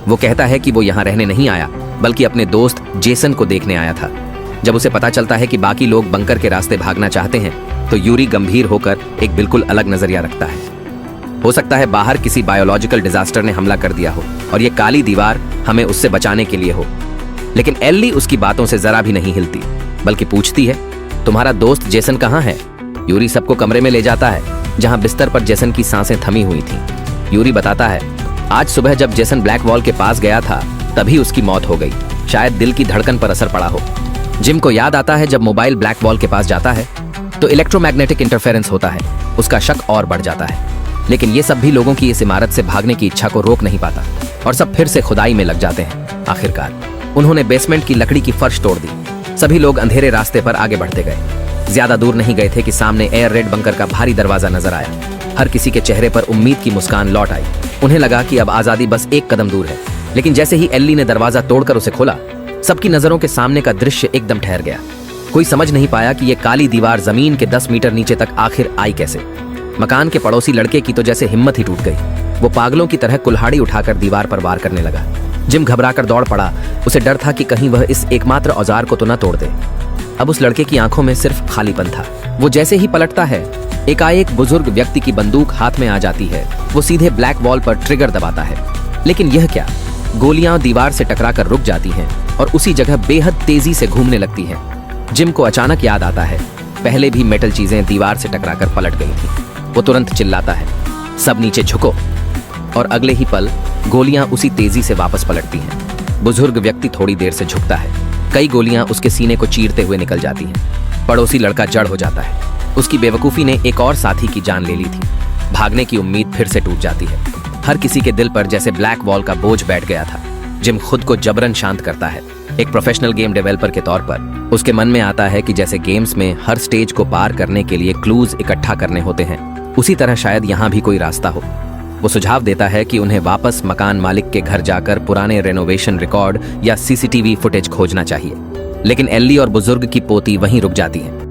वो कहता है कि वो यहाँ रहने नहीं आया बल्कि अपने दोस्त जेसन को देखने आया था। जब उसे पता चलता है कि बाकी लोग बंकर के रास्ते भागना चाहते हैं तो यूरी गंभीर होकर एक बिल्कुल अलग नजरिया रखता है। हो सकता है बाहर किसी बायोलॉजिकल डिजास्टर ने हमला कर दिया हो और ये काली दीवार हमें उससे बचाने के लिए हो। लेकिन एल्ली उसकी बातों से जरा भी नहीं हिलती, बल्कि पूछती है, तुम्हारा दोस्त जेसन कहाँ है? यूरी सबको कमरे में ले जाता है जहां बिस्तर पर जेसन की सांसें थमी हुई थीं। यूरी बताता है, आज सुबह जब जेसन ब्लैक वॉल के पास गया था तभी उसकी मौत हो गई। शायद दिल की धड़कन पर असर पड़ा हो। जिम को याद आता है जब मोबाइल ब्लैक वॉल के पास जाता है तो इलेक्ट्रोमैग्नेटिक इंटरफेरेंस होता है। उसका शक और बढ़ जाता है। लेकिन ये सब भी लोगों की इस इमारत से भागने की इच्छा को रोक नहीं पाता और सब फिर से खुदाई में लग जाते हैं। आखिरकार उन्होंने बेसमेंट की लकड़ी की फर्श तोड़ दी। सभी लोग अंधेरे रास्ते पर आगे बढ़ते गए। ज्यादा दूर नहीं गए थे कि सामने एयर रेड बंकर का भारी दरवाजा नजर आया। हर किसी के चेहरे पर उम्मीद की मुस्कान लौट आई। उन्हें लगा कि अब आजादी बस एक कदम दूर है। लेकिन जैसे ही एल्ली ने दरवाजा तोड़कर उसे खोला, सबकी नजरों के सामने का दृश्य एकदम ठहर गया। कोई समझ नहीं पाया कि यह काली दीवार जमीन के 10 मीटर नीचे तक आखिर आई कैसे। मकान के पड़ोसी लड़के की तो जैसे हिम्मत ही टूट गई। वो पागलों की तरह कुल्हाड़ी उठाकर दीवार पर वार करने लगा। जिम घबराकर दौड़ पड़ा। उसे डर था कि कहीं वह इस एकमात्र औजार को तो न तोड़ दे। अब उस लड़के की आंखों में सिर्फ खालीपन था। वो जैसे ही पलटता है, एकाएक बुजुर्ग व्यक्ति की बंदूक हाथ में आ जाती है। वो सीधे ब्लैक वॉल पर ट्रिगर दबाता है। लेकिन यह क्या, गोलियां दीवार से टकराकर रुक जाती हैं और उसी जगह बेहद तेजी से घूमने लगती हैं। जिम को अचानक याद आता है, पहले भी मेटल चीजें दीवार से टकराकर पलट गई थी। वो तुरंत चिल्लाता है, सब नीचे झुको, और अगले ही पल गोलियां उसी तेजी से वापस पलटती हैं। बुजुर्ग व्यक्ति थोड़ी देर से झुकता है। कई गोलियां उसके सीने को चीरते हुए निकल जाती हैं। पड़ोसी लड़का जड़ हो जाता है। उसकी बेवकूफी ने एक और साथी की जान ले ली थी। भागने की उम्मीद फिर से टूट जाती है। हर किसी के दिल पर जैसे ब्लैक वॉल का बोझ बैठ गया था। जिम खुद को जबरन शांत करता है। एक प्रोफेशनल गेम डेवलपर के तौर पर उसके मन में आता है कि जैसे गेम्स में हर स्टेज को पार करने के लिए क्लूज इकट्ठा करने होते हैं, उसी तरह शायद यहाँ भी कोई रास्ता हो। वो सुझाव देता है कि उन्हें वापस मकान मालिक के घर जाकर पुराने रेनोवेशन रिकॉर्ड या सीसीटीवी फुटेज खोजना चाहिए। लेकिन एल्ली और बुजुर्ग की पोती वहीं रुक जाती है।